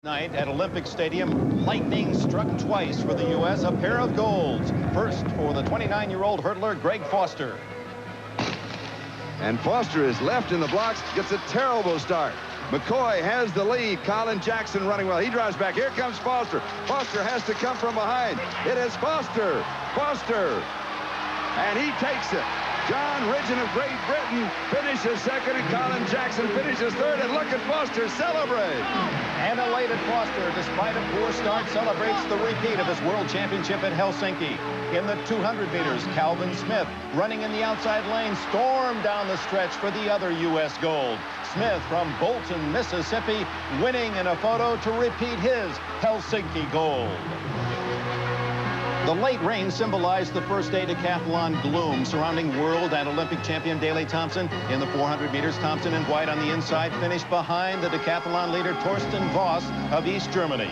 Night at Olympic Stadium, lightning struck twice for the U.S., a pair of golds. First for the 29-year-old hurdler, Greg Foster. And Foster is left in the blocks, gets a terrible start. McCoy has the lead. Colin Jackson running well. He drives back. Here comes Foster. Foster has to come from behind. It is Foster. Foster. And he takes it. John Ridgen of Great Britain finishes second, and Colin Jackson finishes third. And look at Foster celebrate. And elated Foster, despite a poor start, celebrates the repeat of his world championship at Helsinki. In the 200 meters, Calvin Smith, running in the outside lane, stormed down the stretch for the other U.S. gold. Smith from Bolton, Mississippi, winning in a photo to repeat his Helsinki gold. The late rain symbolized the first day decathlon gloom surrounding world and Olympic champion Daley Thompson. In the 400 meters, Thompson in white on the inside finished behind the decathlon leader Torsten Voss of East Germany.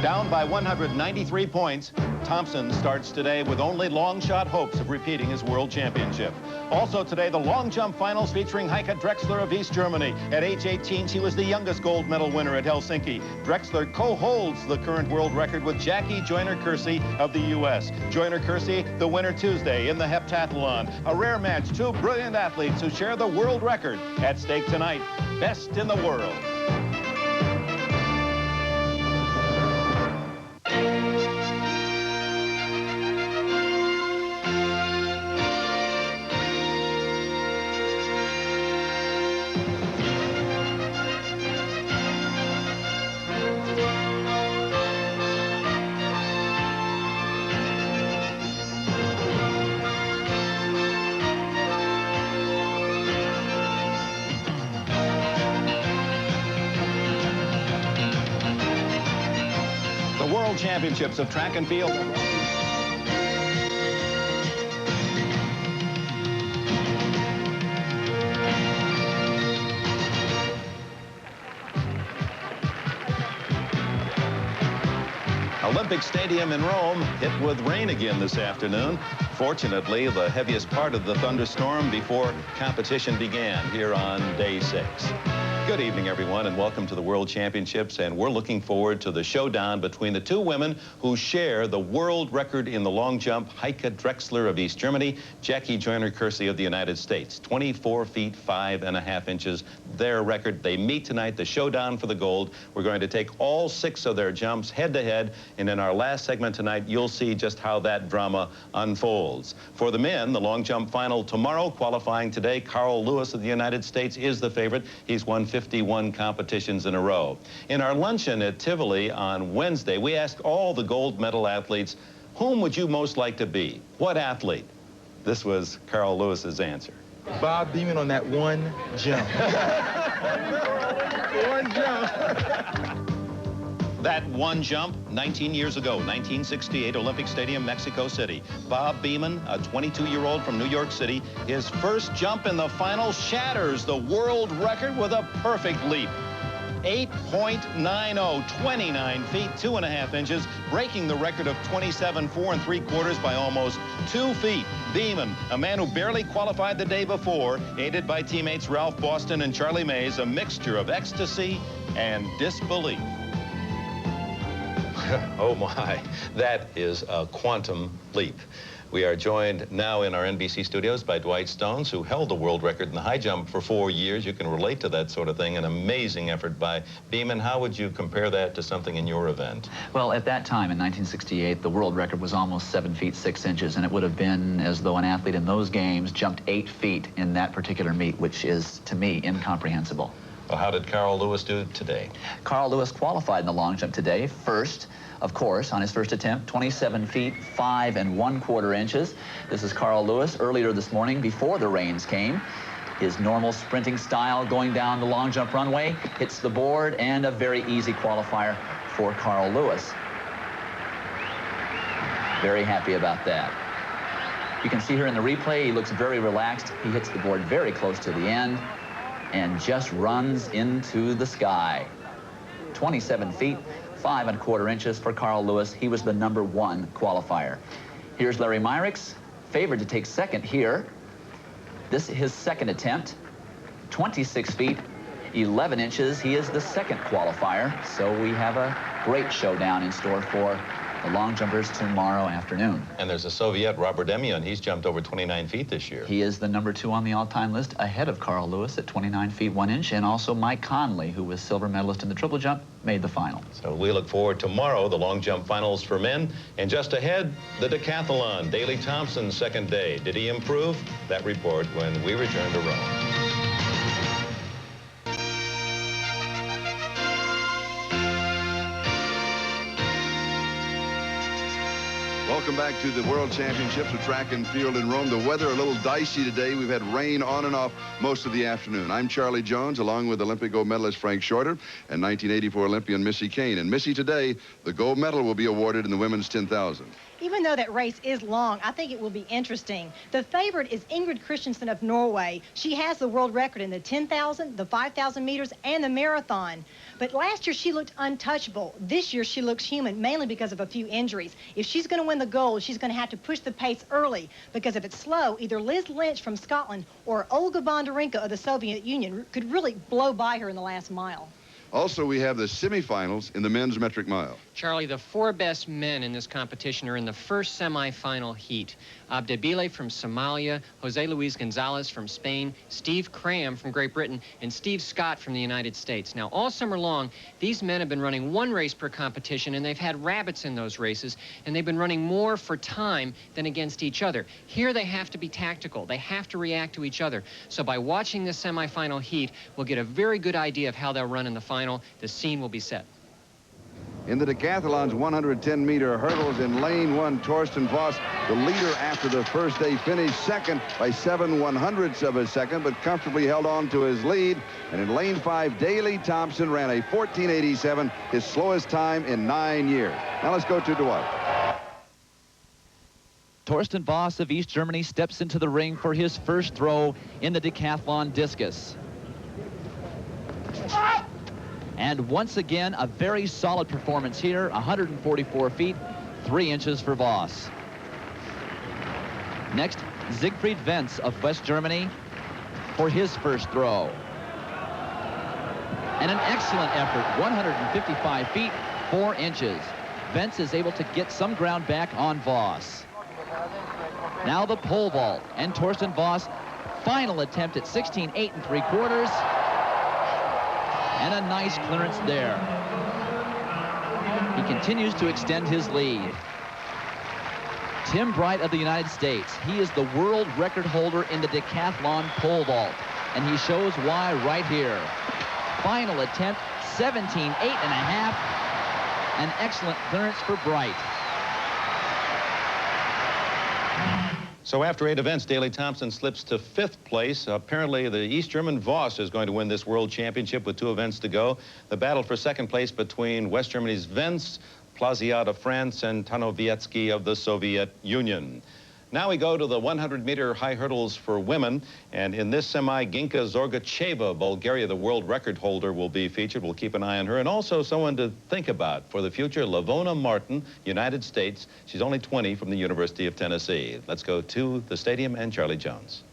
Down by 193 points, Thompson starts today with only long shot hopes of repeating his world championship. Also today, the long jump finals featuring Heike Drexler of East Germany. At age 18, she was the youngest gold medal winner at Helsinki. Drexler co-holds the current world record with Jackie Joyner-Kersee of the U.S. Joyner-Kersee, the winner Tuesday in the heptathlon. A rare match, two brilliant athletes who share the world record. At stake tonight, best in the world. World Championships of Track and Field. Olympic Stadium in Rome hit with rain again this afternoon. Fortunately, the heaviest part of the thunderstorm before competition began here on day 6. Good evening, everyone, and welcome to the World Championships. And we're looking forward to the showdown between the two women who share the world record in the long jump, Heike Drexler of East Germany, Jackie Joyner-Kersee of the United States. 24 feet 5.5 inches, their record. They meet tonight, the showdown for the gold. We're going to take all 6 of their jumps head-to-head, and in our last segment tonight, you'll see just how that drama unfolds. For the men, the long jump final tomorrow, qualifying today, Carl Lewis of the United States is the favorite. He's won 51 competitions in a row. In our luncheon at Tivoli on Wednesday, we asked all the gold medal athletes, whom would you most like to be? What athlete? This was Carl Lewis's answer. Bob Beamon on that one jump. One jump. That one jump, 19 years ago, 1968, Olympic Stadium, Mexico City. Bob Beamon, a 22-year-old from New York City, his first jump in the final shatters the world record with a perfect leap. 8.90, 29 feet, 2.5 inches, breaking the record of 27, 4 3/4 by almost 2 feet. Beamon, a man who barely qualified the day before, aided by teammates Ralph Boston and Charlie Mays, a mixture of ecstasy and disbelief. Oh my, that is a quantum leap. We are joined now in our NBC studios by Dwight Stones, who held the world record in the high jump for 4 years. You can relate to that sort of thing. An amazing effort by Beamon. How would you compare that to something in your event? Well, at that time in 1968, the world record was almost 7 feet 6 inches, and it would have been as though an athlete in those games jumped 8 feet in that particular meet, which is, to me, incomprehensible. Well, how did Carl Lewis do today? Carl Lewis qualified in the long jump today, first, of course, on his first attempt, 27 feet 5 1/4 inches. This is Carl Lewis earlier this morning before the rains came. His normal sprinting style going down the long jump runway, hits the board, and a very easy qualifier for Carl Lewis. Very happy about that. You can see here in the replay, he looks very relaxed. He hits the board very close to the end and just runs into the sky. 27 feet 5 1/4 inches for Carl Lewis. He was the #1 qualifier. Here's Larry Myrick's, favored to take second here. This is his second attempt. 26 feet 11 inches. He is the second qualifier, so we have a great showdown in store for the long jumpers tomorrow afternoon. And there's a Soviet, Robert Demian. He's jumped over 29 feet this year. He is the #2 on the all-time list, ahead of Carl Lewis at 29 feet 1 inch, and also Mike Conley, who was silver medalist in the triple jump, made the final. So we look forward tomorrow, the long jump finals for men. And just ahead, the decathlon. Daley Thompson's second day. Did he improve? That report when we return to Rome. Welcome back to the World Championships of Track and Field in Rome. The weather a little dicey today. We've had rain on and off most of the afternoon. I'm Charlie Jones, along with Olympic gold medalist Frank Shorter and 1984 Olympian Missy Kane. And Missy, today, the gold medal will be awarded in the women's 10,000. Even though that race is long, I think it will be interesting. The favorite is Ingrid Christiansen of Norway. She has the world record in the 10,000, the 5,000 meters, and the marathon. But last year, she looked untouchable. This year, she looks human, mainly because of a few injuries. If she's going to win the gold, she's going to have to push the pace early, because if it's slow, either Liz Lynch from Scotland or Olga Bondarenko of the Soviet Union could really blow by her in the last mile. Also, we have the semifinals in the men's metric mile. Charlie, the 4 best men in this competition are in the first semifinal heat. Abdebile from Somalia, Jose Luis Gonzalez from Spain, Steve Cram from Great Britain, and Steve Scott from the United States. Now, all summer long, these men have been running 1 race per competition, and they've had rabbits in those races, and they've been running more for time than against each other. Here, they have to be tactical. They have to react to each other. So by watching this semifinal heat, we'll get a very good idea of how they'll run in the final. The scene will be set. In the decathlon's 110-meter hurdles in lane 1, Torsten Voss, the leader after the first day, finished second by 7/100ths of a second, but comfortably held on to his lead. And in lane 5, Daley Thompson ran a 14:87, his slowest time in 9 years. Now let's go to Dwight. Torsten Voss of East Germany steps into the ring for his first throw in the decathlon discus. And once again, a very solid performance here, 144 feet, 3 inches for Voss. Next, Siegfried Wentz of West Germany for his first throw. And an excellent effort, 155 feet, 4 inches. Wentz is able to get some ground back on Voss. Now the pole vault, and Torsten Voss, final attempt at 16.8 3/4. And a nice clearance there. He continues to extend his lead. Tim Bright of the United States. He is the world record holder in the decathlon pole vault. And he shows why right here. Final attempt, 17.8½. An excellent clearance for Bright. So after 8 events, Daley Thompson slips to 5th place. Apparently, the East German Voss is going to win this world championship with 2 events to go. The battle for 2nd place between West Germany's Wentz, Plaziat of France, and Tarnavetskiy of the Soviet Union. Now we go to the 100-meter high hurdles for women. And in this semi, Ginka Zagorcheva, Bulgaria, the world record holder, will be featured. We'll keep an eye on her. And also someone to think about for the future, Lavona Martin, United States. She's only 20 from the University of Tennessee. Let's go to the stadium and Charlie Jones.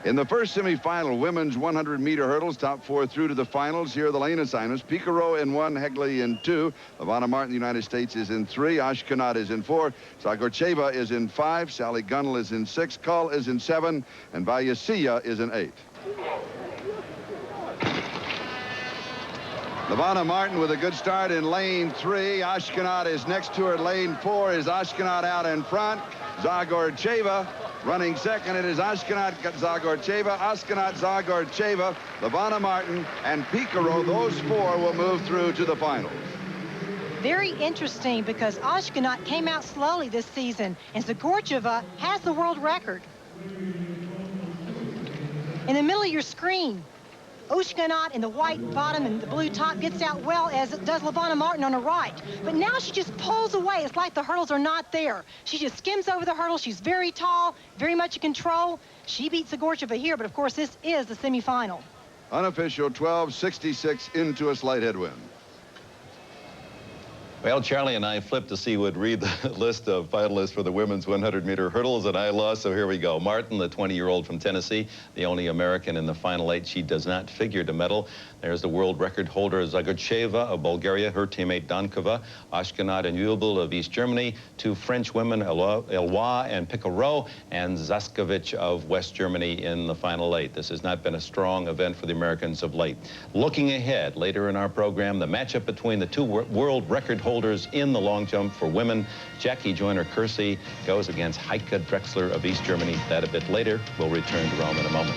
In the first semifinal, women's 100-meter hurdles, top 4 through to the finals. Here are the lane assignments. Picaro in 1, Hegley in 2. Lavona Martin, the United States, is in 3. Oschkenat is in 4. Zagorcheva is in 5. Sally Gunnell is in 6. Kull is in 7. And Valyasiya is in 8. Lavona Martin with a good start in lane 3. Oschkenat is next to her. Lane 4 is Oschkenat out in front. Zagorcheva running second. It is Oschkenat Zagorcheva, Oschkenat Zagorcheva, Lavona Martin, and Picaro. Those 4 will move through to the finals. Very interesting, because Oschkenat came out slowly this season, and Zagorcheva has the world record. In the middle of your screen, Oschkenat in the white bottom and the blue top gets out well, as does Lavona Martin on the right. But now she just pulls away. It's like the hurdles are not there. She just skims over the hurdle. She's very tall, very much in control. She beats Zagorcheva here, but of course this is the semifinal. Unofficial 12:66 into a slight headwind. Well, Charlie and I flipped to see who would read the list of finalists for the women's 100-meter hurdles, and I lost, so here we go. Martin, the 20-year-old from Tennessee, the only American in the final 8. She does not figure to medal. There's the world record holder, Zagorcheva of Bulgaria, her teammate Donkova, Oschkenat and Jubel of East Germany, 2 French women, Eloy and Picareau, and Zaskovich of West Germany in the final 8. This has not been a strong event for the Americans of late. Looking ahead, later in our program, the matchup between the 2 world record holders in the long jump for women. Jackie Joyner-Kersee goes against Heike Drexler of East Germany. That a bit later. We'll return to Rome in a moment.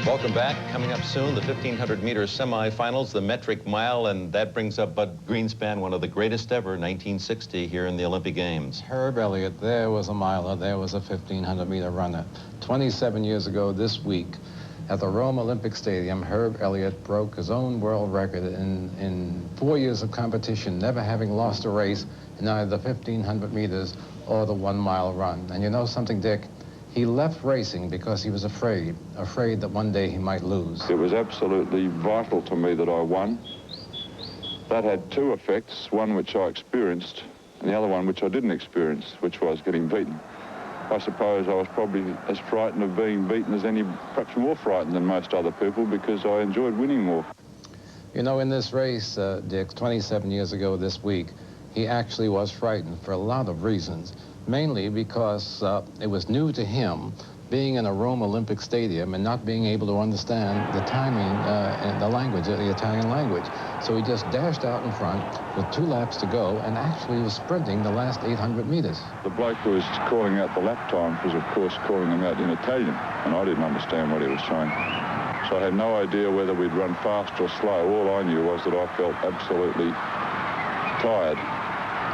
Welcome back. Coming up soon, the 1,500-meter semifinals, the metric mile, and that brings up Bud Greenspan, one of the greatest ever, 1960, here in the Olympic Games. Herb Elliott, there was a miler, there was a 1,500-meter runner. 27 years ago this week, at the Rome Olympic Stadium, Herb Elliott broke his own world record in 4 years of competition, never having lost a race in either the 1,500 meters or the 1-mile run. And you know something, Dick? He left racing because he was afraid that one day he might lose. It was absolutely vital to me that I won. That had 2 effects, one which I experienced and the other one which I didn't experience, which was getting beaten. I suppose I was probably as frightened of being beaten as any, perhaps more frightened than most other people, because I enjoyed winning more. You know, in this race, Dick, 27 years ago this week, he actually was frightened for a lot of reasons. Mainly because it was new to him being in a Rome Olympic Stadium and not being able to understand the timing and the language, the Italian language. So he just dashed out in front with 2 laps to go and actually was sprinting the last 800 meters. The bloke who was calling out the lap time was, of course, calling them out in Italian, and I didn't understand what he was saying. So I had no idea whether we'd run fast or slow. All I knew was that I felt absolutely tired.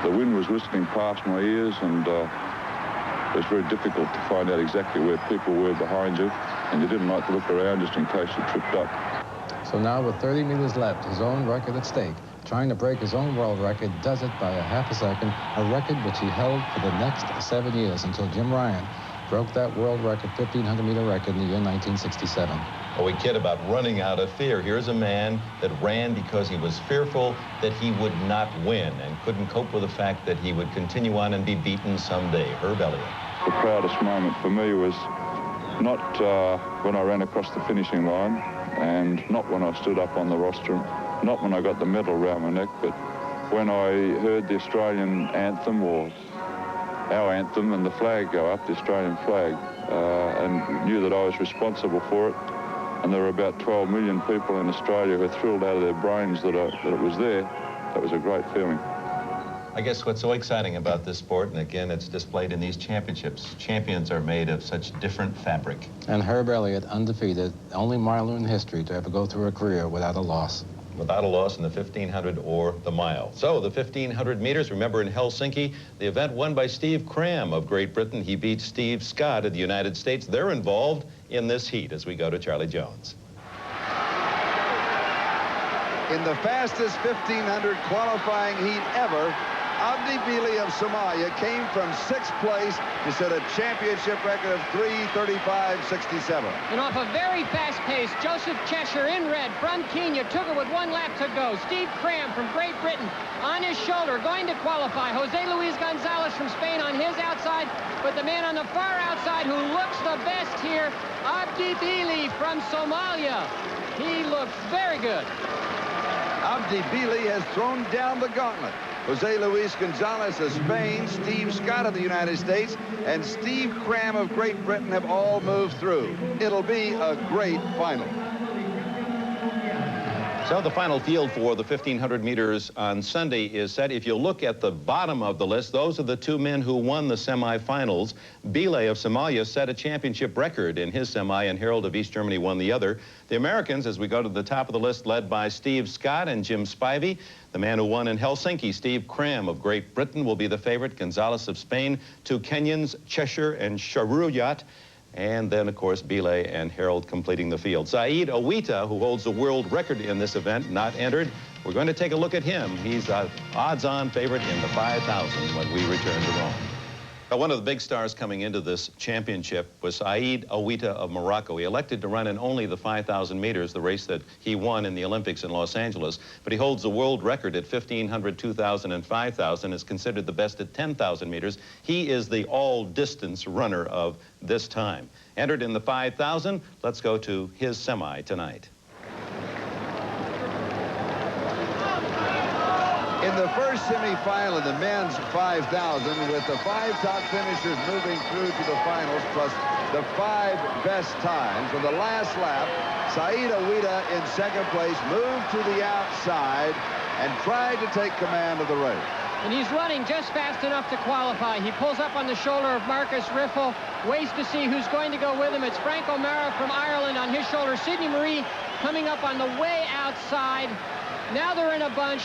The wind was whistling past my ears, and it was very difficult to find out exactly where people were behind you, and you didn't like to look around just in case you tripped up. So now with 30 meters left, his own record at stake, trying to break his own world record, does it by a half a second, a record which he held for the next 7 years until Jim Ryan broke that world record, 1,500-meter record in the year 1967. Oh, we kid about running out of fear. Here's a man that ran because he was fearful that he would not win and couldn't cope with the fact that he would continue on and be beaten someday. Herb Elliott. The proudest moment for me was not when I ran across the finishing line, and not when I stood up on the rostrum, not when I got the medal around my neck, but when I heard the Australian anthem, or our anthem, and the flag go up, the Australian flag, and knew that I was responsible for it. And there were about 12 million people in Australia who were thrilled out of their brains that it was there. That was a great feeling. I guess what's so exciting about this sport, and again, it's displayed in these championships, champions are made of such different fabric. And Herb Elliott, undefeated, only miler in history to ever go through a career without a loss. Without a loss in the 1,500 or the mile. So the 1,500 meters, remember in Helsinki, the event won by Steve Cram of Great Britain. He beat Steve Scott of the United States. They're involved in this heat as we go to Charlie Jones. In the fastest 1,500 qualifying heat ever, Abdibili of Somalia came from 6th place to set a championship record of 3:35.67. And off a very fast pace, Joseph Cheshire in red from Kenya took it with 1 lap to go. Steve Cram from Great Britain on his shoulder going to qualify. Jose Luis Gonzalez from Spain on his outside, but the man on the far outside who looks the best here, Abdibili from Somalia. He looks very good. Abdibili has thrown down the gauntlet. Jose Luis Gonzalez of Spain, Steve Scott of the United States, and Steve Cram of Great Britain have all moved through. It'll be a great final. So the final field for the 1,500 meters on Sunday is set. If you look at the bottom of the list, those are the 2 men who won the semifinals. Bile of Somalia set a championship record in his semi, and Harold of East Germany won the other. The Americans, as we go to the top of the list, led by Steve Scott and Jim Spivey. The man who won in Helsinki, Steve Cram of Great Britain, will be the favorite. Gonzalez of Spain, 2 Kenyans, Cheshire and Sharuyat. And then, of course, Bile and Harold completing the field. Saeed Owita, who holds the world record in this event, not entered. We're going to take a look at him. He's an odds-on favorite in the 5,000 when we return to Rome. One of the big stars coming into this championship was Saeed Awita of Morocco. He elected to run in only the 5,000 meters, the race that he won in the Olympics in Los Angeles, but he holds the world record at 1,500, 2,000, and 5,000, is considered the best at 10,000 meters. He is the all-distance runner of this time. Entered in the 5,000, let's go to his semi tonight. In the first semifinal in the men's 5,000, with the 5 top finishers moving through to the finals, plus the 5 best times, on the last lap, Saeed Awita in second place moved to the outside and tried to take command of the race. And he's running just fast enough to qualify. He pulls up on the shoulder of Marcus Riffle, waits to see who's going to go with him. It's Frank O'Mara from Ireland on his shoulder. Sidney Marie coming up on the way outside. Now they're in a bunch.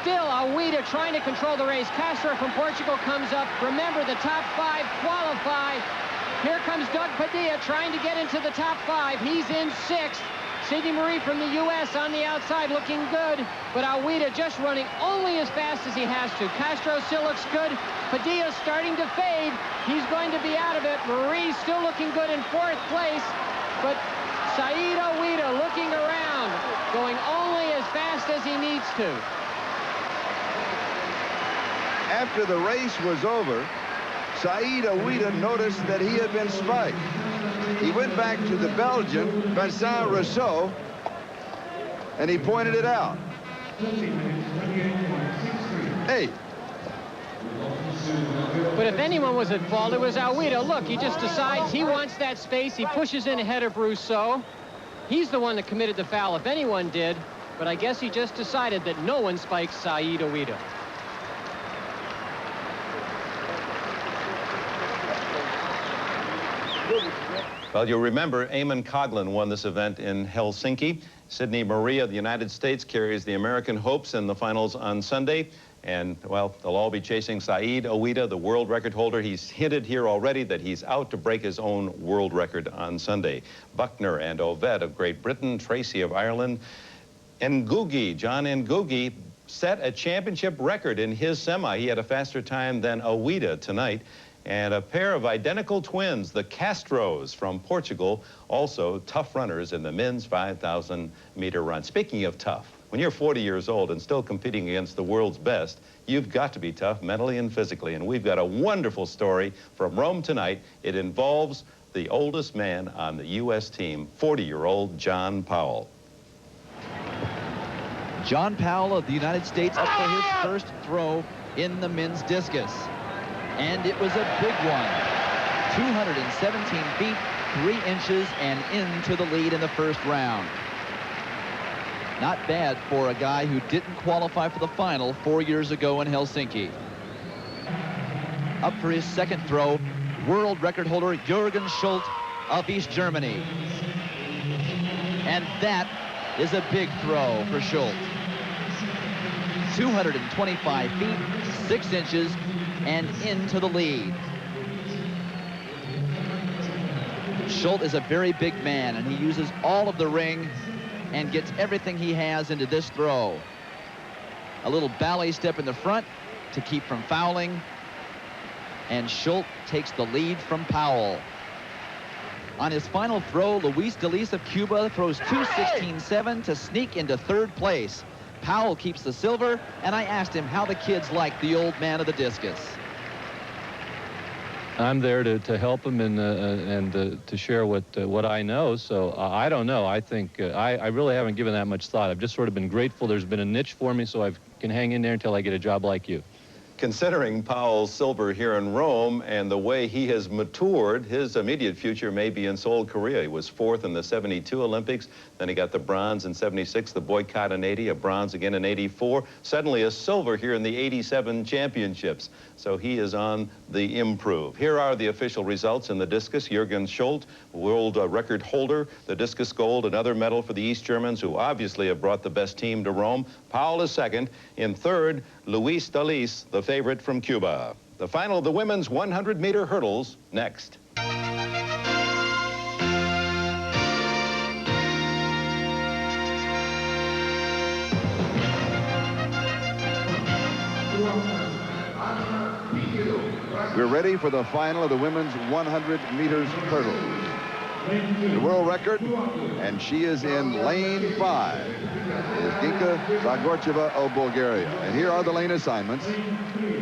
Still, Awita trying to control the race. Castro from Portugal comes up. Remember, the top 5 qualify. Here comes Doug Padilla trying to get into the top 5. He's in 6th. Sidney Marie from the U.S. on the outside looking good, but Awita just running only as fast as he has to. Castro still looks good. Padilla starting to fade. He's going to be out of it. Marie still looking good in 4th place, but Saeed Awita looking around, going only as fast as he needs to. After the race was over, Saeed Awita noticed that he had been spiked. He went back to the Belgian, Vincent Rousseau, and he pointed it out. Hey. But if anyone was at fault, it was Awita. Look, he just decides he wants that space. He pushes in ahead of Rousseau. He's the one that committed the foul, if anyone did. But I guess he just decided that no one spikes Saeed Awita. Well, you'll remember Eamon Coughlin won this event in Helsinki. Sidney Marie of the United States carries the American hopes in the finals on Sunday. And, well, they'll all be chasing Saeed Awita, the world record holder. He's hinted here already that he's out to break his own world record on Sunday. Buckner and Ovett of Great Britain, Tracy of Ireland, Ngugi, John Ngugi, set a championship record in his semi. He had a faster time than Awita tonight. And a pair of identical twins, the Castros from Portugal, also tough runners in the men's 5,000-meter run. Speaking of tough, when you're 40 years old and still competing against the world's best, you've got to be tough mentally and physically. And we've got a wonderful story from Rome tonight. It involves the oldest man on the U.S. team, 40-year-old John Powell. John Powell of the United States up for his first throw in the men's discus. And it was a big one. 217 feet, 3 inches, and into the lead in the first round. Not bad for a guy who didn't qualify for the final 4 years ago in Helsinki. Up for his second throw, world record holder Jurgen Schult of East Germany. And that is a big throw for Schult. 225 feet, 6 inches, and into the lead. Schult is a very big man, and he uses all of the ring and gets everything he has into this throw. A little ballet step in the front to keep from fouling, and Schult takes the lead from Powell. On his final throw, Luis Delis of Cuba throws 2:16.7 to sneak into 3rd place. Powell keeps the silver, and I asked him how the kids like the old man of the discus. I'm there to help him and to share what I know. So I don't know. I think I really haven't given that much thought. I've just sort of been grateful. There's been a niche for me, so I can hang in there until I get a job like you. Considering Powell's silver here in Rome and the way he has matured, his immediate future may be in Seoul, Korea. He was 4th in the 72 Olympics. Then he got the bronze in 76, the boycott in 80, a bronze again in 84. Suddenly a silver here in the 87 championships. So he is on the improve. Here are the official results in the discus. Jurgen Schult, world record holder, the discus gold, another medal for the East Germans, who obviously have brought the best team to Rome. Powell is 2nd. In 3rd, Luis Delis, the favorite from Cuba. The final of the women's 100-meter hurdles next. We're ready for the final of the women's 100 meters hurdle. The world record, and she is in lane 5, is Ginka Zagorcheva of Bulgaria. And here are the lane assignments.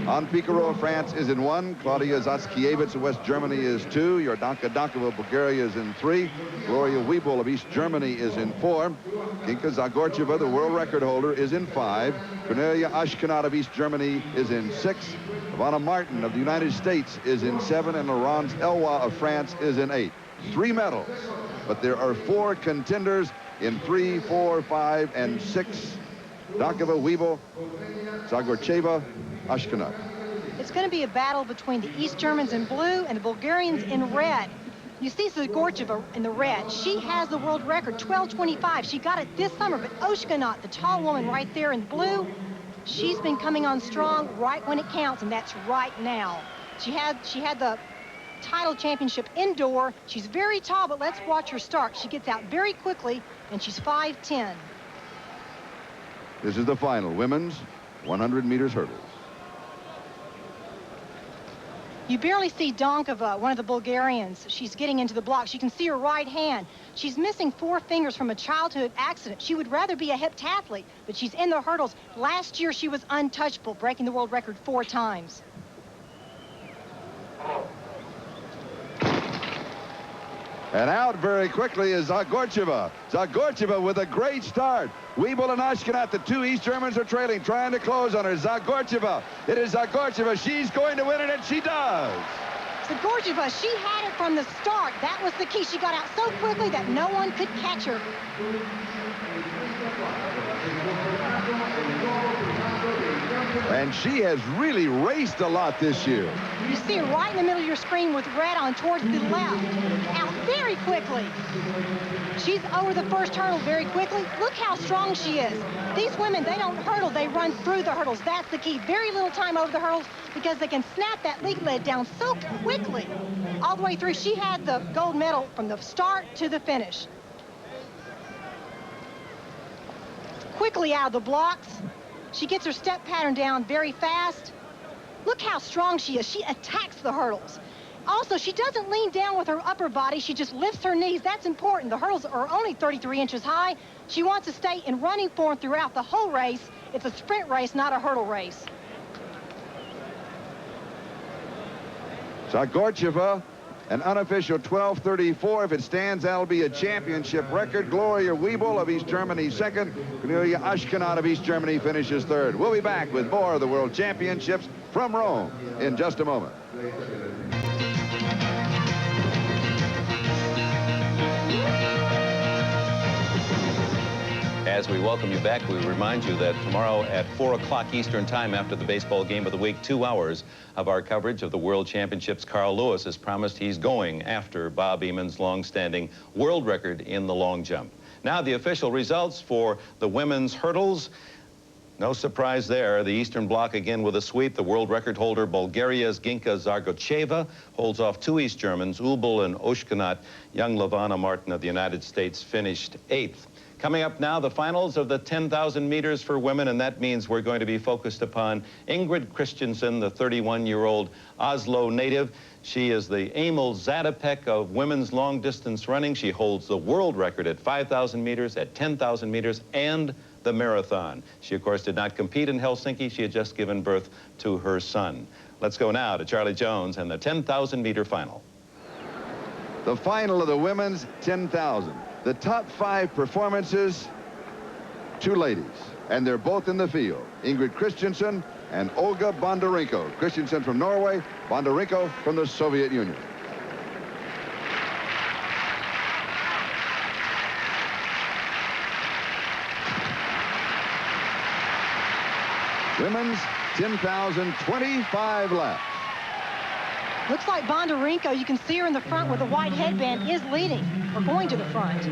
On Picaro of France is in 1. Claudia Zhupiyeva of West Germany is 2. Jordanka Dankova of Bulgaria is in 3. Gloria Wiebel of East Germany is in 4. Ginka Zagorcheva, the world record holder, is in 5. Cornelia Oschkenat of East Germany is in 6. Ivana Martin of the United States is in 7. And Laurence Elwa of France is in 8. 3 medals, but there are 4 contenders in 3, 4, 5, and 6. Dankova, Wiebel, Zagorcheva, Oschkenat. It's going to be a battle between the East Germans in blue and the Bulgarians in red. You see Zagorcheva in the red. She has the world record, 12:25. She got it this summer, but Oschkenat, the tall woman right there in blue, she's been coming on strong right when it counts, and that's right now. She had the title championship indoor. She's very tall, but let's watch her start. She gets out very quickly, and she's 5'10". This is the final women's 100 meters hurdles. You barely see Dankova, one of the Bulgarians. She's getting into the blocks. You can see her right hand. She's missing 4 fingers from a childhood accident. She would rather be a heptathlete, but she's in the hurdles. Last year, she was untouchable, breaking the world record 4 times. And out very quickly is Zagorcheva. Zagorcheva with a great start. Wiebel and Oschkenat, the 2 East Germans are trailing, trying to close on her. Zagorcheva. It is Zagorcheva. She's going to win it, and she does. Zagorcheva, she had it from the start. That was the key. She got out so quickly that no one could catch her. And she has really raced a lot this year. You see her right in the middle of your screen with red on towards the left. Out very quickly. She's over the first hurdle very quickly. Look how strong she is. These women, they don't hurdle, they run through the hurdles. That's the key. Very little time over the hurdles because they can snap that lead lid down so quickly. All the way through. She had the gold medal from the start to the finish. Quickly out of the blocks. She gets her step pattern down very fast. Look how strong she is. She attacks the hurdles. Also, she doesn't lean down with her upper body. She just lifts her knees. That's important. The hurdles are only 33 inches high. She wants to stay in running form throughout the whole race. It's a sprint race, not a hurdle race. Zagorcheva, an unofficial 12:34. If it stands, that'll be a championship record. Gloria Wiebel of East Germany second. Cornelia Oschkenat of East Germany finishes third. We'll be back with more of the World Championships from Rome in just a moment. As we welcome you back, we remind you that tomorrow at 4 o'clock Eastern Time, after the baseball game of the week, 2 hours of our coverage of the World Championships. Carl Lewis has promised he's going after Bob Eamon's long-standing world record in the long jump. Now the official results for the women's hurdles. No surprise there. The Eastern Bloc again with a sweep. The world record holder, Bulgaria's Ginka Zagorcheva, holds off 2 East Germans, Wiebel and Oschkenat. Young Ivana Martin of the United States finished 8th. Coming up now, the finals of the 10,000 meters for women, and that means we're going to be focused upon Ingrid Christiansen, the 31-year-old Oslo native. She is the Emil Zatopek of women's long-distance running. She holds the world record at 5,000 meters, at 10,000 meters, and the marathon. She, of course, did not compete in Helsinki. She had just given birth to her son. Let's go now to Charlie Jones and the 10,000-meter final. The final of the women's 10,000. The top 5 performances, 2 ladies, and they're both in the field. Ingrid Christiansen and Olga Bondarenko. Christiansen from Norway, Bondarenko from the Soviet Union. Women's 10,000, 25 laps. Looks like Bondarenko, you can see her in the front with the white headband, is leading or going to the front.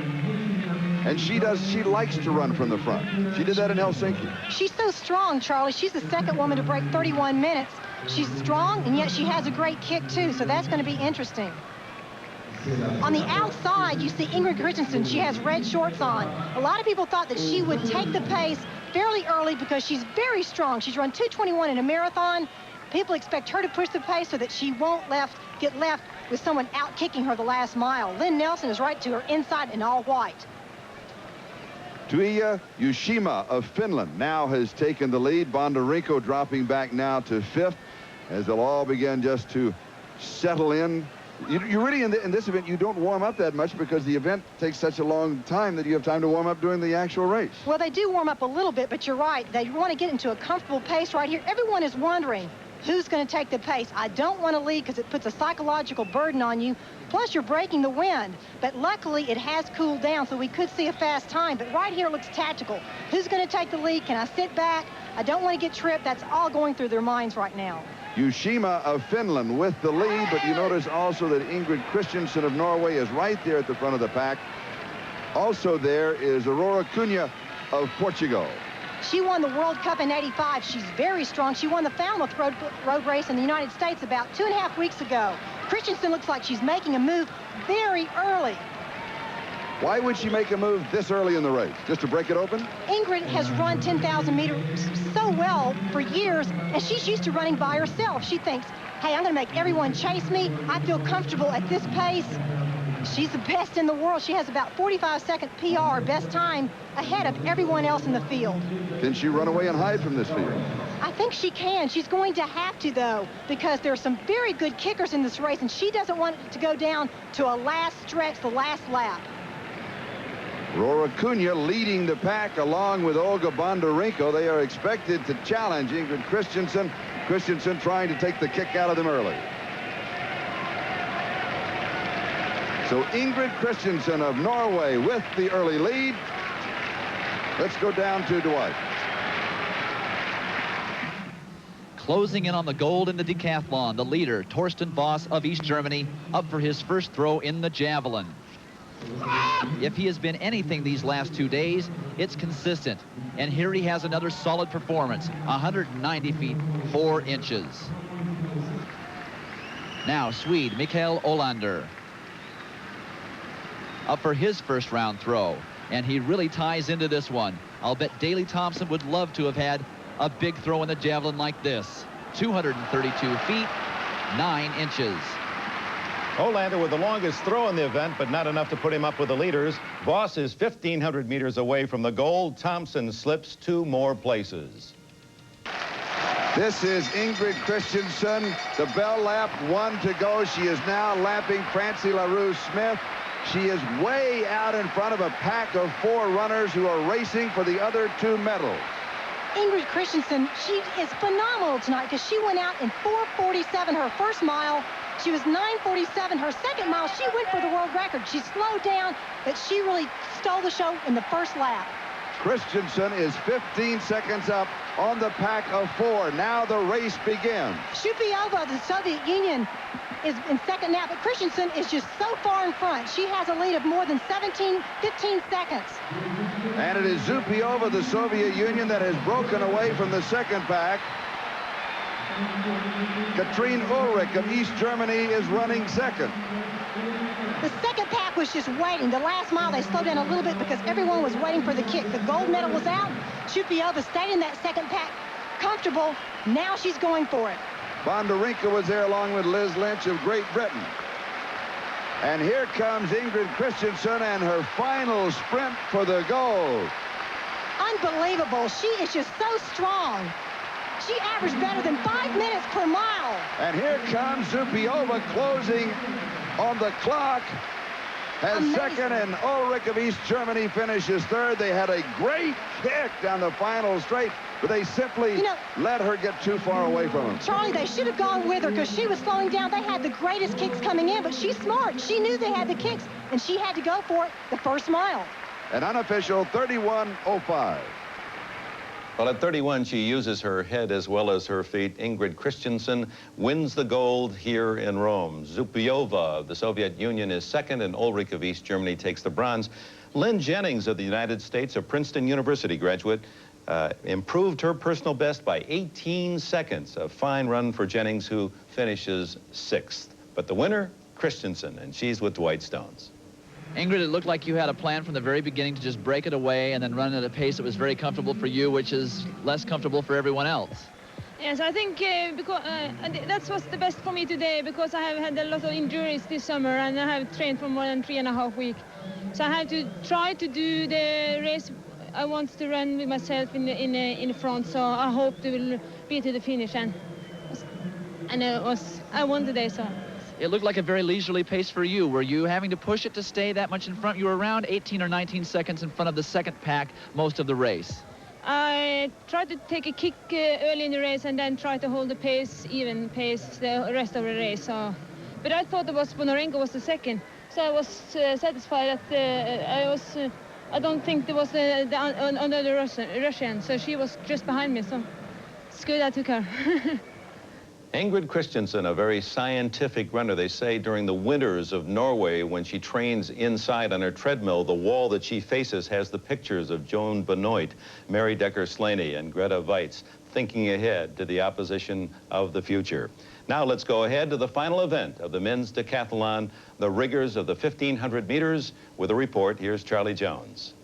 And she likes to run from the front. She did that in Helsinki. She's so strong, Charlie. She's the second woman to break 31 minutes. She's strong, and yet she has a great kick, too, so that's going to be interesting. On the outside, you see Ingrid Christensen. She has red shorts on. A lot of people thought that she would take the pace fairly early because she's very strong. She's run 2:21 in a marathon. People expect her to push the pace so that she won't get left with someone out kicking her the last mile. Lynn Nelson is right to her inside in all white. Tuija Ushima of Finland now has taken the lead. Bondarenko dropping back now to 5th as they'll all begin just to settle in. You really, in this event, you don't warm up that much because the event takes such a long time that you have time to warm up during the actual race. Well, they do warm up a little bit, but you're right. They want to get into a comfortable pace right here. Everyone is wondering who's going to take the pace. I don't want to lead because it puts a psychological burden on you. Plus, you're breaking the wind. But luckily, it has cooled down, so we could see a fast time. But right here looks tactical. Who's going to take the lead? Can I sit back? I don't want to get tripped. That's all going through their minds right now. Ushima of Finland with the lead, but you notice also that Ingrid Christiansen of Norway is right there at the front of the pack. Also there is Aurora Cunha of Portugal. She won the World Cup in '85. She's very strong. She won the Falmouth road race in the United States about 2.5 weeks ago. Christiansen looks like she's making a move very early. Why would she make a move this early in the race? Just to break it open? Ingrid has run 10,000 meters so well for years, and she's used to running by herself. She thinks, hey, I'm going to make everyone chase me. I feel comfortable at this pace. She's the best in the world. She has about 45-second PR, best time, ahead of everyone else in the field. Can she run away and hide from this field? I think she can. She's going to have to, though, because there are some very good kickers in this race, and she doesn't want it to go down to a last stretch, the last lap. Aurora Cunha leading the pack along with Olga Bondarenko. They are expected to challenge Ingrid Christiansen. Christiansen trying to take the kick out of them early. So Ingrid Christiansen of Norway with the early lead. Let's go down to Dwight. Closing in on the gold in the decathlon, the leader, Torsten Voss of East Germany, up for his first throw in the javelin. If he has been anything these last 2 days, it's consistent. And here he has another solid performance, 190 feet, 4 inches. Now, Swede Mikael Olander up for his first round throw. And he really ties into this one. I'll bet Daley Thompson would love to have had a big throw in the javelin like this. 232 feet, 9 inches. Olander with the longest throw in the event, but not enough to put him up with the leaders. Voss is 1,500 meters away from the gold. Thompson slips 2 more places. This is Ingrid Christiansen. The bell lap, 1 to go. She is now lapping Francie LaRue Smith. She is way out in front of a pack of 4 runners who are racing for the other 2 medals. Ingrid Christensen, she is phenomenal tonight because she went out in 4:47 her first mile. She was 9:47 her second mile. She went for the world record. She slowed down, but she really stole the show in the first lap. Christiansen is 15 seconds up on the pack of 4. Now the race begins. Zhupiyeva of the Soviet Union is in second now, but Christiansen is just so far in front. She has a lead of more than 15 seconds. And it is Zhupiyeva of the Soviet Union that has broken away from the second pack. Katrine Ulrich of East Germany is running second. The second pack was just waiting. The last mile, they slowed down a little bit because everyone was waiting for the kick. The gold medal was out. Zhupiyeva stayed in that second pack comfortable. Now she's going for it. Bondarenko was there along with Liz Lynch of Great Britain. And here comes Ingrid Christiansen and her final sprint for the gold. Unbelievable. She is just so strong. She averaged better than 5 minutes per mile. And here comes Zhupiyeva closing on the clock as Amazing. Second, and Ulrich of East Germany finishes third. They had a great kick down the final straight, but they simply let her get too far away from them. Charlie, they should have gone with her because she was slowing down. They had the greatest kicks coming in, but she's smart. She knew they had the kicks, and she had to go for it the first mile. An unofficial 31:05. Well, at 31, she uses her head as well as her feet. Ingrid Christiansen wins the gold here in Rome. Zhupiyeva of the Soviet Union is second, and Ulrich of East Germany takes the bronze. Len Jennings of the United States, a Princeton University graduate, improved her personal best by 18 seconds. A fine run for Jennings, who finishes 6th. But the winner, Christiansen, and she's with Dwight Stones. Ingrid, it looked like you had a plan from the very beginning to just break it away and then run at a pace that was very comfortable for you, which is less comfortable for everyone else. Yes, I think because that was the best for me today, because I have had a lot of injuries this summer and I have trained for more than 3.5 weeks. So I have to try to do the race I want to run with myself in the front. So I hope to will be to the finish, and I won today. So it looked like a very leisurely pace for you. Were you having to push it to stay that much in front? You were around 18 or 19 seconds in front of the second pack most of the race. I tried to take a kick early in the race and then try to hold the pace, even pace, the rest of the race. So, but I thought it was Bonarenko was the second, so I was satisfied that I don't think there was another Russian, so she was just behind me. So it's good I took her. Ingrid Christiansen, a very scientific runner. They say during the winters of Norway, when she trains inside on her treadmill, the wall that she faces has the pictures of Joan Benoit, Mary Decker-Slaney, and Greta Weitz, thinking ahead to the opposition of the future. Now let's go ahead to the final event of the men's decathlon, the riggers of the 1,500 meters. With a report, here's Charlie Jones.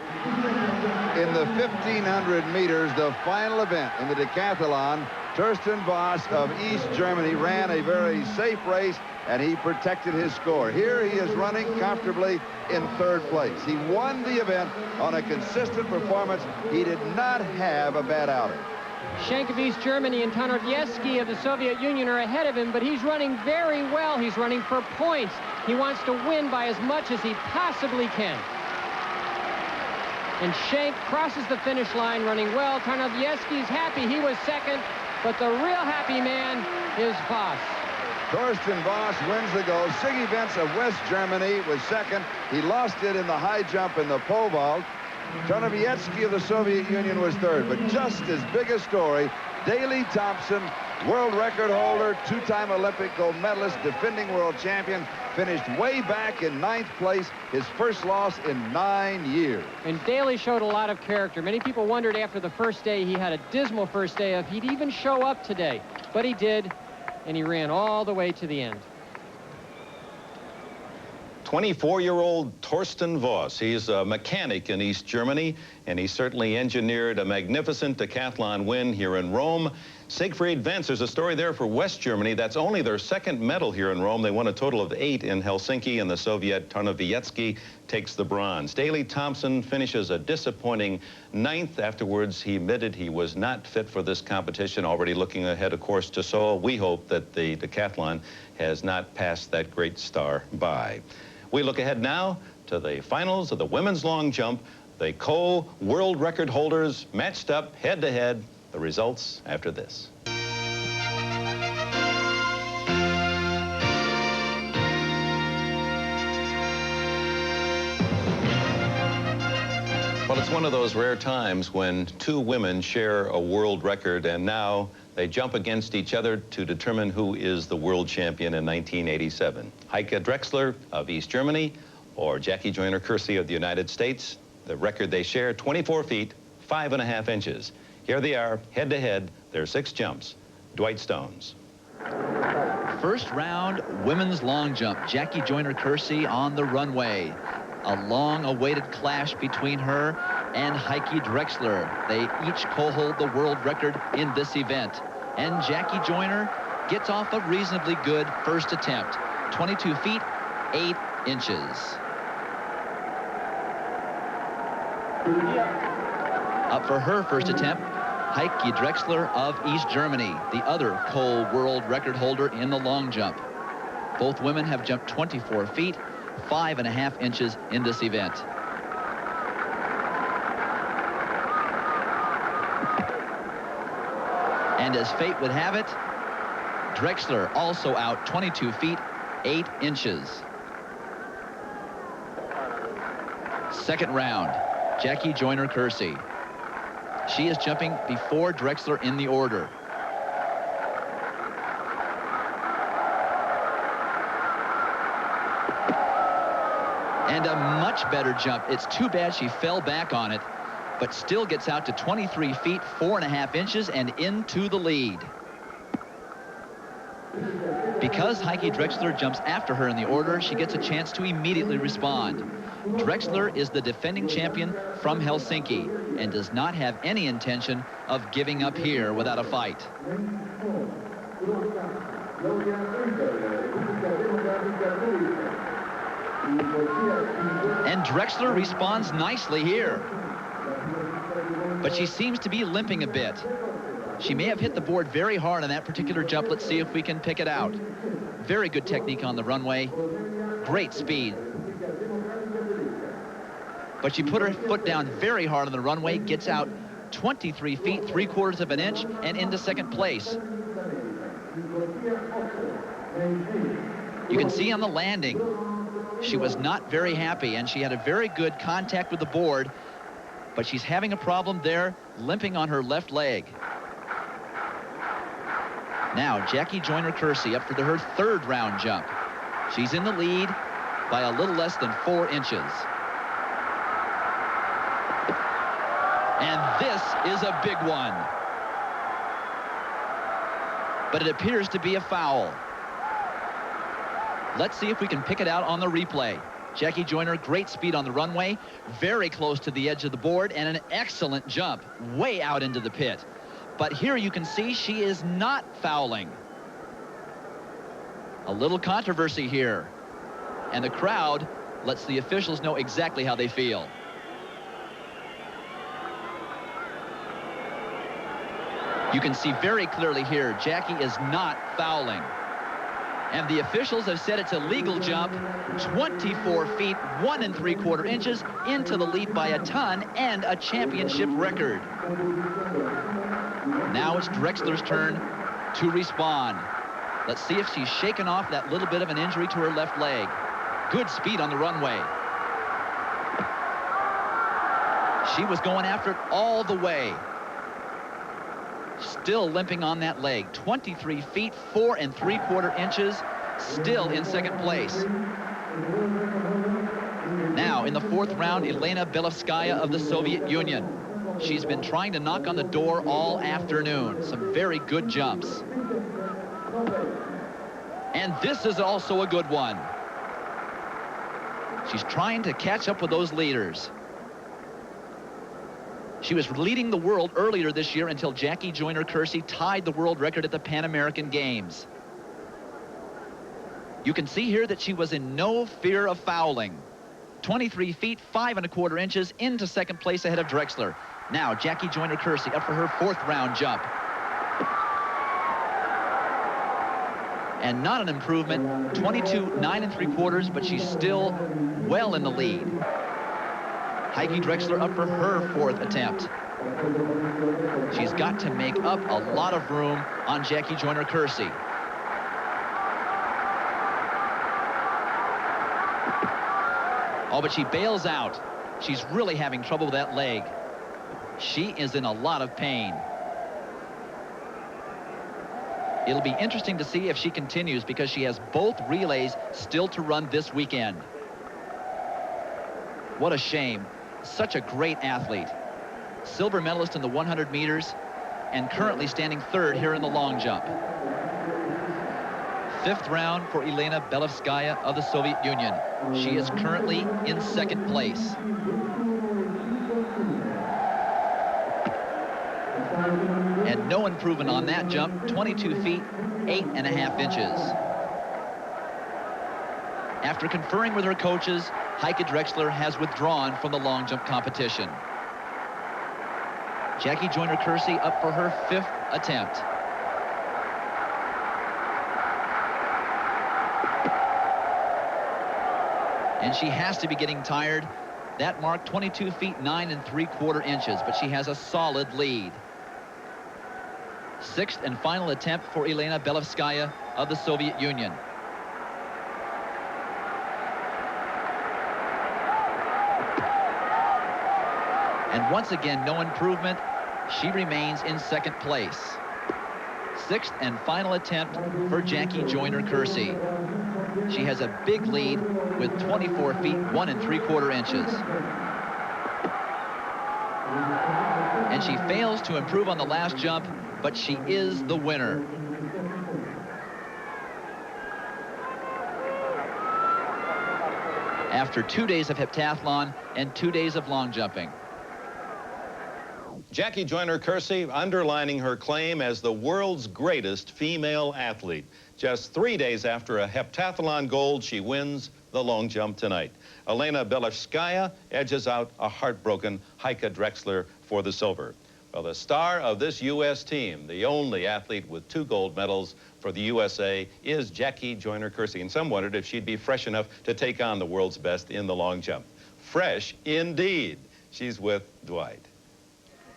In the 1,500 meters, the final event in the decathlon, Torsten Voss of East Germany ran a very safe race, and he protected his score. Here he is running comfortably in third place. He won the event on a consistent performance. He did not have a bad outing. Schenk of East Germany and Tarnavetskiy of the Soviet Union are ahead of him, but he's running very well. He's running for points. He wants to win by as much as he possibly can. And Schenk crosses the finish line running well. Tarnavetskiy's happy he was second, but the real happy man is Voss. Torsten Voss wins the gold. Siggy Wentz of West Germany was second. He lost it in the high jump in the pole vault. Tarnavetskiy of the Soviet Union was third, but just as big a story, Daley Thompson, world record holder, two-time Olympic gold medalist, defending world champion, finished way back in 9th place, his first loss in 9 years. And Daley showed a lot of character. Many people wondered after the first day, he had a dismal first day, if he'd even show up today. But he did, and he ran all the way to the end. 24-year-old Torsten Voss. He's a mechanic in East Germany, and he certainly engineered a magnificent decathlon win here in Rome. Siegfried Wentz, there's a story there for West Germany. That's only their second medal here in Rome. They won a total of 8 in Helsinki, and the Soviet Tarnavetskiy takes the bronze. Daley Thompson finishes a disappointing 9th. Afterwards, he admitted he was not fit for this competition. Already looking ahead, of course, to Seoul. We hope that the decathlon has not passed that great star by. We look ahead now to the finals of the women's long jump. The co-world record holders matched up head-to-head. The results after this. Well, it's one of those rare times when two women share a world record, and now they jump against each other to determine who is the world champion in 1987. Heike Drexler of East Germany or Jackie Joyner-Kersee of the United States. The record they share, 24 feet, 5.5 inches. Here they are, head-to-head, their 6 jumps. Dwight Stones. First round women's long jump. Jackie Joyner-Kersee on the runway. A long-awaited clash between her and Heike Drexler. They each co-hold the world record in this event. And Jackie Joyner gets off a reasonably good first attempt. 22 feet, 8 inches. Up for her first attempt, Heike Drexler of East Germany, the other co-world record holder in the long jump. Both women have jumped 24 feet, 5.5 inches in this event. And as fate would have it, Drexler also out 22 feet, 8 inches. Second round, Jackie Joyner-Kersee. She is jumping before Drexler in the order. And a much better jump. It's too bad she fell back on it, but still gets out to 23 feet, 4.5 inches, and into the lead. Because Heike Drexler jumps after her in the order, she gets a chance to immediately respond. Drexler is the defending champion from Helsinki and does not have any intention of giving up here without a fight. And Drexler responds nicely here. But she seems to be limping a bit. She may have hit the board very hard on that particular jump. Let's see if we can pick it out. Very good technique on the runway. Great speed. But she put her foot down very hard on the runway, gets out 23 feet, 3/4 of an inch, and into second place. You can see on the landing, she was not very happy, and she had a very good contact with the board, but she's having a problem there, limping on her left leg. Now, Jackie Joyner-Kersee up for her 3rd round jump. She's in the lead by a little less than 4 inches. And this is a big one. But it appears to be a foul. Let's see if we can pick it out on the replay. Jackie Joyner, great speed on the runway, very close to the edge of the board, and an excellent jump way out into the pit. But here you can see she is not fouling. A little controversy here. And the crowd lets the officials know exactly how they feel. You can see very clearly here, Jackie is not fouling. And the officials have said it's a legal jump, 24 feet, 1 3/4 inches into the lead by a ton and a championship record. Now it's Drexler's turn to respond. Let's see if she's shaken off that little bit of an injury to her left leg. Good speed on the runway. She was going after it all the way. Still limping on that leg. 23 feet, 4 3/4 inches, still in second place. Now in the 4th round, Yelena Belovskaya of the Soviet Union. She's been trying to knock on the door all afternoon. Some very good jumps. And this is also a good one. She's trying to catch up with those leaders. She was leading the world earlier this year until Jackie Joyner-Kersee tied the world record at the Pan American Games. You can see here that she was in no fear of fouling. 23 feet, 5 1/4 inches into second place ahead of Drexler. Now Jackie Joyner-Kersee up for her 4th round jump. And not an improvement, 22 9 3/4, but she's still well in the lead. Heike Drexler up for her 4th attempt. She's got to make up a lot of room on Jackie Joyner-Kersee. Oh, but she bails out. She's really having trouble with that leg. She is in a lot of pain. It'll be interesting to see if she continues because she has both relays still to run this weekend. What a shame. Such a great athlete. Silver medalist in the 100 meters and currently standing 3rd here in the long jump. 5th round for Yelena Belovskaya of the Soviet Union. She is currently in 2nd place. And no improvement on that jump, 22 feet, 8 1/2 inches. After conferring with her coaches, Heike Drexler has withdrawn from the long jump competition. Jackie Joyner-Kersee up for her 5th attempt. And she has to be getting tired. That mark, 22 feet, 9 3/4 inches, but she has a solid lead. 6th and final attempt for Yelena Belovskaya of the Soviet Union. And once again, no improvement. She remains in 2nd place. 6th and final attempt for Jackie Joyner-Kersee. She has a big lead with 24 feet, 1 3/4 inches. And she fails to improve on the last jump, but she is the winner. after 2 days of heptathlon and 2 days of long jumping. Jackie Joyner-Kersee underlining her claim as the world's greatest female athlete. Just 3 days after a heptathlon gold, she wins the long jump tonight. Elena Belevskaya edges out a heartbroken Heike Drexler for the silver. Well, the star of this U.S. team, the only athlete with 2 gold medals for the USA, is Jackie Joyner-Kersee. And some wondered if she'd be fresh enough to take on the world's best in the long jump. Fresh indeed. She's with Dwight.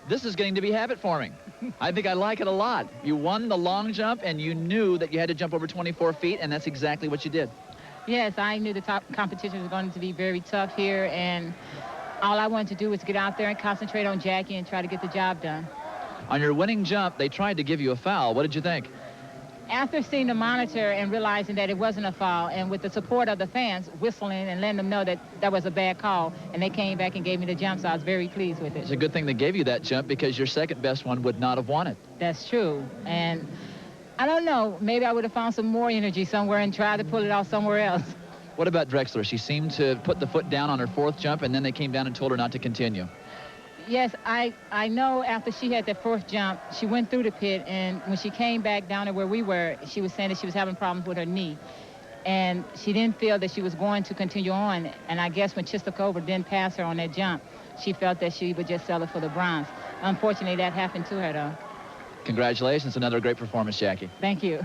This is getting to be habit forming. I think I like it a lot. You won the long jump and you knew that you had to jump over 24 feet, and that's exactly what you did. Yes, I knew the top competition was going to be very tough here, and all I wanted to do was get out there and concentrate on Jackie and try to get the job done. On your winning jump, they tried to give you a foul. What did you think? After seeing the monitor and realizing that it wasn't a foul, and with the support of the fans whistling and letting them know that that was a bad call, and they came back and gave me the jump, so I was very pleased with it. It's a good thing they gave you that jump, because your second best one would not have won it. That's true. And I don't know, maybe I would have found some more energy somewhere and tried to pull it off somewhere else. What about Drexler? She seemed to put the foot down on her 4th jump, and then they came down and told her not to continue. Yes, I know after she had that 4th jump, she went through the pit, and when she came back down to where we were, she was saying that she was having problems with her knee. And she didn't feel that she was going to continue on. And I guess when Chistakova didn't pass her on that jump, she felt that she would just settle for the bronze. Unfortunately, that happened to her, though. Congratulations. Another great performance, Jackie. Thank you.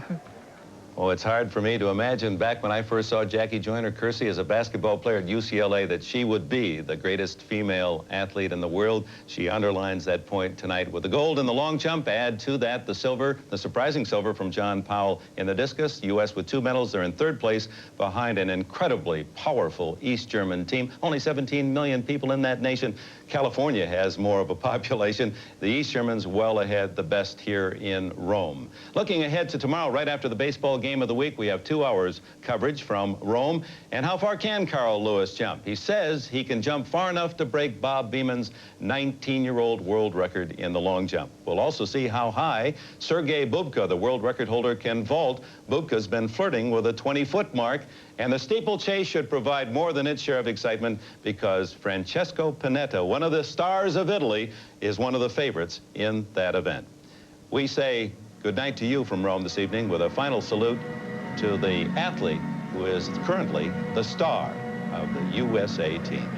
Oh, it's hard for me to imagine back when I first saw Jackie Joyner-Kersee as a basketball player at UCLA that she would be the greatest female athlete in the world. She underlines that point tonight with the gold in the long jump. Add to that the silver, the surprising silver from John Powell in the discus. U.S. with 2 medals. They're in 3rd place behind an incredibly powerful East German team. Only 17 million people in that nation. California has more of a population. The East Germans well ahead, the best here in Rome. Looking ahead to tomorrow, right after the baseball game of the week, we have 2 hours coverage from Rome. And how far can Carl Lewis jump? He says he can jump far enough to break Bob Beeman's 19-year-old world record in the long jump. We'll also see how high Sergei Bubka, the world record holder, can vault. Bubka's been flirting with a 20-foot mark. And the steeplechase should provide more than its share of excitement, because Francesco Panetta, one of the stars of Italy, is one of the favorites in that event. We say good night to you from Rome this evening with a final salute to the athlete who is currently the star of the USA team.